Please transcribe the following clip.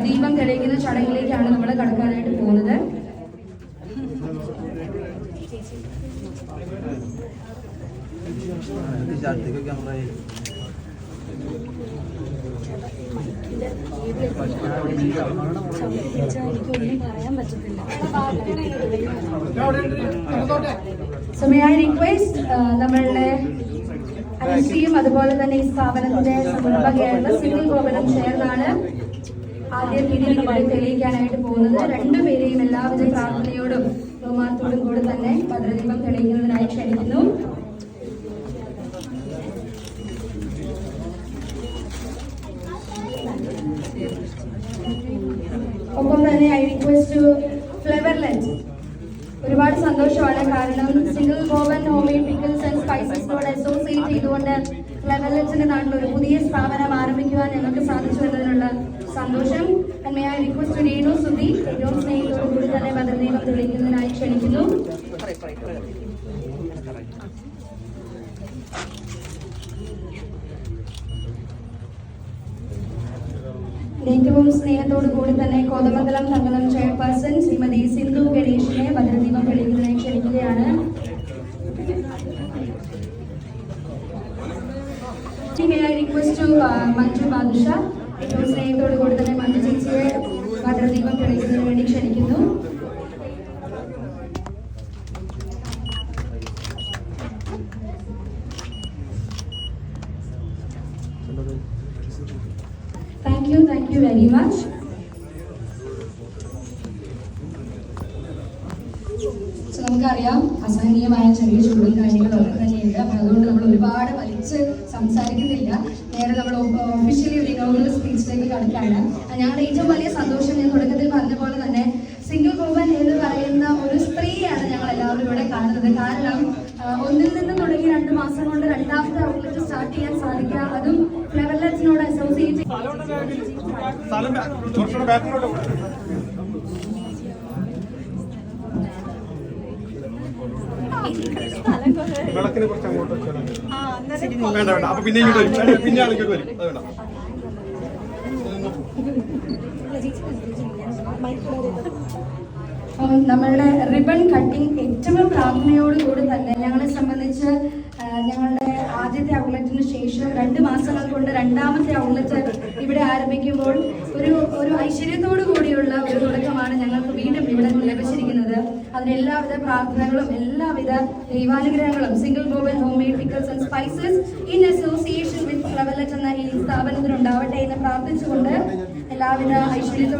ദീപം തെളിയിക്കുന്ന ചടങ്ങിലേക്കാണ് നമ്മൾ കടക്കാനായിട്ട് പോകുന്നത്. So may I request നമ്മളുടെ അനശ്വരിയും അതുപോലെ തന്നെ ഈ സ്ഥാപനത്തിന്റെ സംരംഭകയായിട്ടുള്ള സിംഗിൾ ഗോപനം ചേർന്നാണ് ആദ്യം ഇതിനെ തെളിയിക്കാനായിട്ട് പോകുന്നത്. രണ്ടുപേരെയും എല്ലാവിധ പ്രാർത്ഥനയോടും ബഹുമാനത്തോടും കൂടെ തന്നെ ഭദ്രദീപം തെളിയിക്കുന്നതിനായി ക്ഷണിക്കുന്നു. ഒപ്പം തന്നെ ഐ റിക്വസ്റ്റ് ടു ഫ്ലേവർലെറ്റ്. ഒരുപാട് സന്തോഷമാണ്, കാരണം single Goan homemade pickles and സ്പൈസസിനോട് അസോസിയേറ്റ് ചെയ്തുകൊണ്ട് ഫ്ലേവർലെറ്റിന്റെ നാട്ടിൽ ഒരു പുതിയ സ്ഥാപനം ആരംഭിക്കുവാൻ ഞങ്ങൾക്ക് സാധിച്ചു എന്നതിനുള്ള സന്തോഷം. May I request Renu Sudhi ഏറ്റവും സ്നേഹത്തോടു കൂടി തന്നെ ഭദ്രദീപം തെളിയിക്കുന്നതിനായി ക്ഷണിക്കുന്നു. ഏറ്റവും സ്നേഹത്തോടു കൂടി തന്നെ കോതമംഗലം തങ്കലം ചെയർപേഴ്സൺ ശ്രീമതി സിന്ധു ഗണേഷിനെ ഭദ്രദീപം തെളിയിക്കുന്നതിനായി ക്ഷണിക്കുകയാണ്. മഞ്ജു ബാദുഷ ഏറ്റവും സ്നേഹത്തോടു കൂടി തന്നെ മഞ്ജു ചേച്ചിയെ ഭദ്രദീപം തെളിയിക്കുന്നതിന് വേണ്ടി ക്ഷണിക്കുന്നു. Thank you very much. നമുക്കറിയാം അസഹനീയമായ ചെറിയ ചൂടും കാര്യങ്ങളൊക്കെ തന്നെയുണ്ട്. അപ്പൊ അതുകൊണ്ട് നമ്മൾ ഒരുപാട് വലിച്ച് സംസാരിക്കുന്നില്ല. നേരെ നമ്മൾ ഒഫീഷ്യലി ഒരു ഇനോഗ്രൽ സ്പീച്ചിലേക്ക് കടക്കാണ്. ഞങ്ങളുടെ ഏറ്റവും വലിയ സന്തോഷം ഞാൻ തുടക്കത്തിൽ പറഞ്ഞ പോലെ തന്നെ സിംഗിൾ ഗോവൻ എന്ന് പറയുന്ന ഒരു സ്ത്രീയാണ് ഞങ്ങൾ എല്ലാവരും ഇവിടെ കാണുന്നത്. കാരണം ഒന്നിൽ നിന്ന് തുടങ്ങി 2 മാസം കൊണ്ട് രണ്ടാമത്തെ ഔട്ട്ലെറ്റ് സ്റ്റാർട്ട് ചെയ്യാൻ സാധിക്കുക, അതും ഫ്ലേവർലെറ്റിനോട് അസോസിയേറ്റ് വിളക്കിന് കുറച്ച് അങ്ങോട്ട് വേണ്ട വേണ്ട. അപ്പൊ പിന്നെ ഇങ്ങോട്ട് വരും, പിന്നെ ആളിങ്ങോട്ട് വരും. അത് വേണ്ട. നമ്മളുടെ റിബൺ കട്ടിങ് ഏറ്റവും പ്രാർത്ഥനയോടുകൂടി തന്നെ ഞങ്ങളെ സംബന്ധിച്ച് ഞങ്ങളുടെ ആദ്യത്തെ ഔട്ട്ലെറ്റിന് ശേഷം 2 മാസങ്ങൾ കൊണ്ട് രണ്ടാമത്തെ ഔട്ട്ലെറ്റ് ഇവിടെ ആരംഭിക്കുമ്പോൾ ഒരു ഐശ്വര്യത്തോടു കൂടിയുള്ള ഒരു തുടക്കമാണ് ഞങ്ങൾക്ക് വീണ്ടും ഇവിടെ ലഭിച്ചിരിക്കുന്നത്. അതിന് എല്ലാവിധ പ്രാർത്ഥനകളും എല്ലാവിധ ദൈവാനുഗ്രഹങ്ങളും single Goan homemade pickles and spices in association with Flavourlet എന്ന ഈ സ്ഥാപനത്തിനുണ്ടാവട്ടെ എന്ന് പ്രാർത്ഥിച്ചുകൊണ്ട് എല്ലാവിധ ഐശ്വര്യത്തോടും